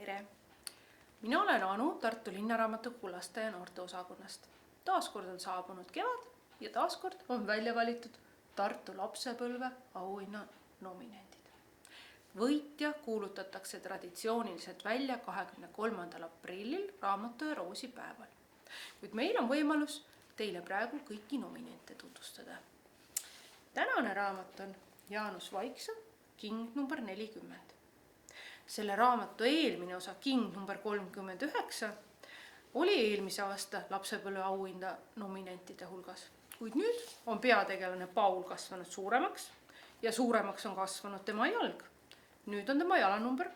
Tere! Mina olen Anu Tartu Linnaraamatukogu laste ja noorte osakonnast. Taaskord on saabunud kevad ja taaskord on välja valitud Tartu lapsepõlve auhinna nominendid. Võitja kuulutatakse traditsiooniliselt välja 23. aprillil raamatu ja roosi päeval. Kuid meil on võimalus teile praegu kõiki nominente tutvustada. Tänane raamat on Jaanus Vaikse King nr 40. Selle raamatu eelmine osa King nr 39 oli eelmise aasta lapsepõlve auhinna nominentide hulgas. Kuid nüüd on peategelane Paul kasvanud suuremaks ja suuremaks on kasvanud tema jalg. Nüüd on tema jalanumber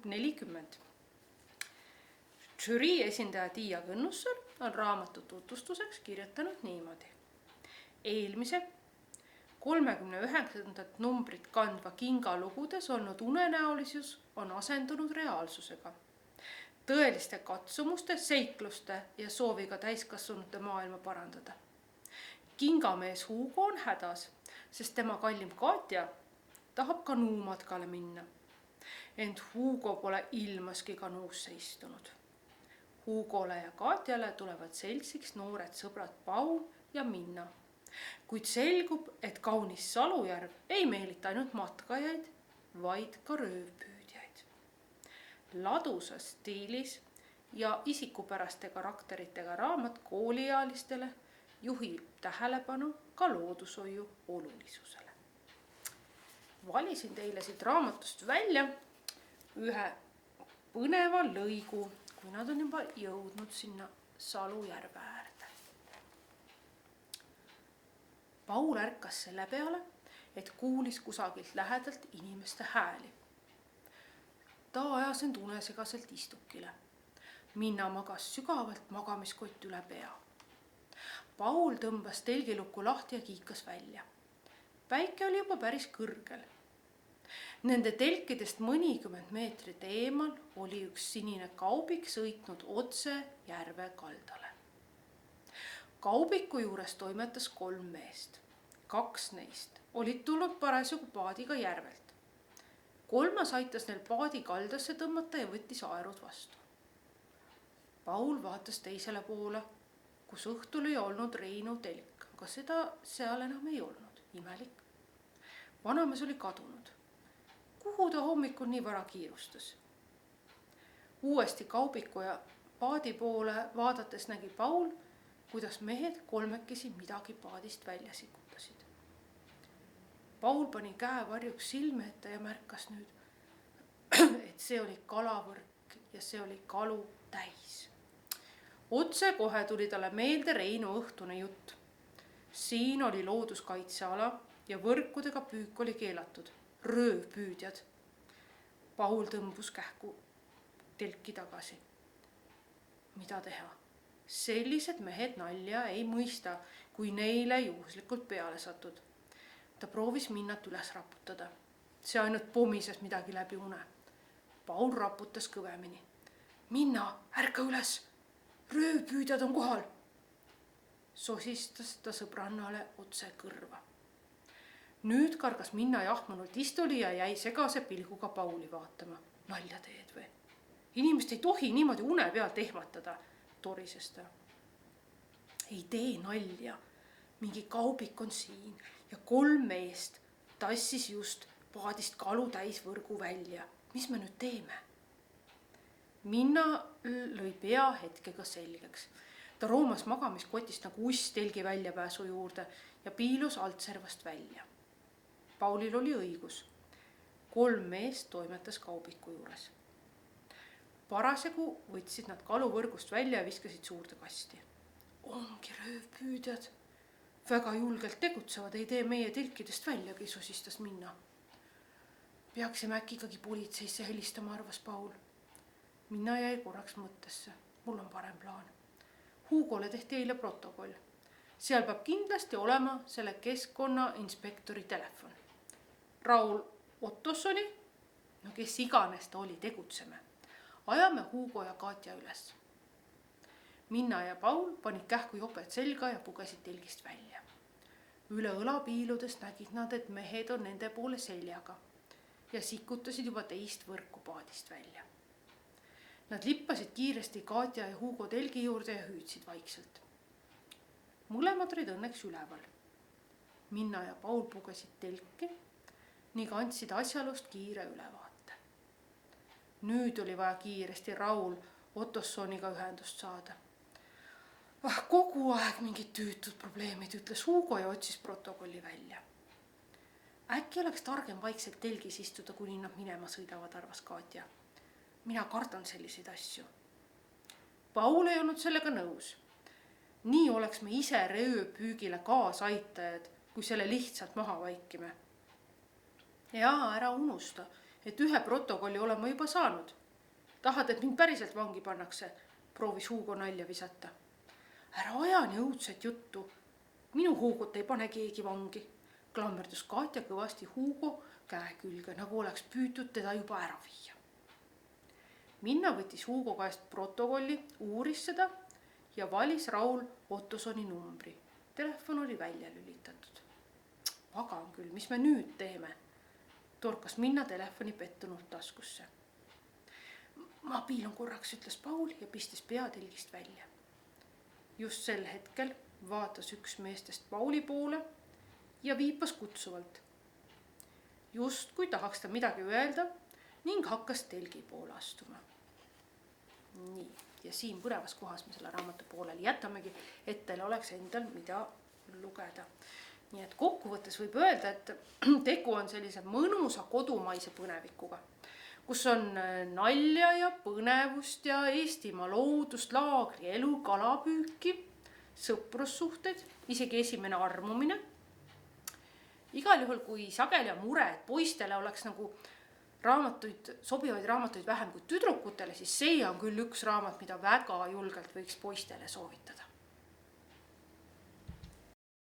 40. Žürii esindaja Tiia Kõnnussar on raamatu tutvustuseks kirjutanud niimoodi. Eelmise 39. numbrit kandva Kinga lugudes olnud unenäolisus on asendunud reaalsusega. Tõeliste katsumuste, seikluste ja sooviga täiskasvanute maailma parandada. Kingamees Hugo on hädas, sest tema kallim Katja tahab kanuumatkale minna. Ent Hugo pole ilmaski kanuusse istunud. Hugole ja Katjale tulevad seltsiks noored sõbrad Paul ja Minna. Kuid selgub, et kaunis Salujärv ei meelita ainult matkajaid, vaid ka röövpüüdjaid. Ladusas stiilis ja isikupäraste karakteritega raamat kooliealistele juhib tähelepanu ka loodushoiu olulisusele. Valisin teile siit raamatust välja ühe põneva lõigu, kui nad on juba jõudnud sinna Salujärve äärde. Paul ärkas selle peale, et kuulis kusagilt lähedalt inimeste hääli. Ta ajas end unesegaselt istukile. Minna magas sügavalt magamiskott üle pea. Paul tõmbas telgilukku lahti ja kiikas välja. Päike oli juba päris kõrgel. Nende telkidest mõnikümmend meetrit eemal oli üks sinine kaubik sõitnud otse järve kaldale. Kaubiku juures toimetas 3 meest. 2 neist olid tulnud parasjagu paadiga järvelt. 3. aitas neil paadi kaldasse tõmmata ja võttis aerud vastu. Paul vaatas teisele poole, kus õhtul ei olnud Reinu telk, aga seda seal enam ei olnud. Imelik. Vanamees oli kadunud. Kuhu ta hommikul nii vara kiirustas? Uuesti kaubiku ja paadi poole vaadates nägi Paul, kuidas mehed 3 midagi paadist välja sikutasid. Paul pani käe varjuks silme ette ja märkas nüüd, et see oli kalavõrk ja see oli kalu täis. Otse kohe tuli talle meelde Reinu õhtune jutt. Siin oli looduskaitseala ja võrkudega püük oli keelatud. Röövpüüdjad. Paul tõmbus kähku telki tagasi. Mida teha? Sellised mehed nalja ei mõista, kui neile juhuslikult peale satud. Ta proovis Minnat üles raputada. See ainult pomises midagi läbi une. Paul raputas kõvemini. Minna, ärka üles! Röövpüüdjad on kohal! Sosistas ta sõbrannale otse kõrva. Nüüd kargas Minna jahmunult istuli ja jäi segase pilguga Pauli vaatama. Nalja teed või? Inimest ei tohi niimoodi une pealt ehmatada. Torises ta. Ei tee nalja. Mingi kaubik on siin ja 3 meest tassis just paadist kalu täis võrgu välja. Mis me nüüd teeme? Minna lõi pea hetkega selgeks. Ta roomas magamiskotist nagu uss telgi väljapääsu juurde ja piilus altservast välja. Paulil oli õigus. 3 meest toimetas kaubiku juures. Parasjagu võtsid nad kaluvõrgust välja ja viskasid suurde kasti. Ongi röövpüüdjad. Väga julgelt tegutsevad, ei tee meie telkidest väljagi, sosistas Minna. Peaksime äkki ikkagi politseisse helistama, arvas Paul. Minna jäi korraks mõttesse. Mul on parem plaan. Hugole tehti eile protokoll. Seal peab kindlasti olema selle keskkonnainspektori telefon. Raul Ottosoni, no kes iganes ta oli, tegutseme. Ajame Hugo ja Katja üles. Minna ja Paul panid kähku joped selga ja pugesid telgist välja. Üle õla piiludes nägid nad, et mehed on nende poole seljaga ja sikutasid juba teist võrku paadist välja. Nad lippasid kiiresti Katja ja Hugo telgi juurde ja hüüdsid vaikselt. Mõlemad olid õnneks üleval. Minna ja Paul pugesid telki ning andsid asjalust kiire ülevaate. Nüüd oli vaja kiiresti Raul Ottossoniga ühendust saada. Kogu aeg mingid tüütud probleemid, ütles Hugo ja otsis protokolli välja. Äkki oleks targem vaikselt telgis istuda, kuni nad minema sõidavad, arvas Katja. Mina kardan selliseid asju. Paul ei olnud sellega nõus. Nii oleks me ise rööpüügile kaasaitajad, kui selle lihtsalt maha vaikime. Ja ära unusta, et ühe protokolli olen ma juba saanud. Tahad, et mind päriselt vangi pannakse, proovis Hugo nalja visata. Ära aja nii õudset juttu. Minu Hugot ei pane keegi vangi. Klammerdus Katja kõvasti Hugo käe külge, nagu oleks püütud teda juba ära viia. Minna võttis Hugo käest protokolli, uuris seda ja valis Raul Ottossoni numbri. Telefon oli välja lülitatud. Pagan küll, mis me nüüd teeme? Torkas Minna telefoni pettunult taskusse. Ma piilun korraks, ütles Paul ja pistis peatelgist välja. Just sel hetkel vaatas üks meestest Pauli poole ja viipas kutsuvalt. Just kui tahaks ta midagi öelda ning hakkas telgi poole astuma. Nii, ja siin põnevas kohas me selle raamatu pooleli jätamegi, et teil oleks endal mida lugeda. Nii et kokkuvõttes võib öelda, et tegu on sellise mõnusa kodumaise põnevikuga, kus on nalja ja põnevust ja Eestimaa loodust, laagri elu, kalapüüki, sõprussuhteid, isegi esimene armumine. Igal juhul, kui sageli on mure, et poistele oleks nagu sobivaid raamatuid vähem kui tüdrukutele, siis see on küll üks raamat, mida väga julgelt võiks poistele soovitada.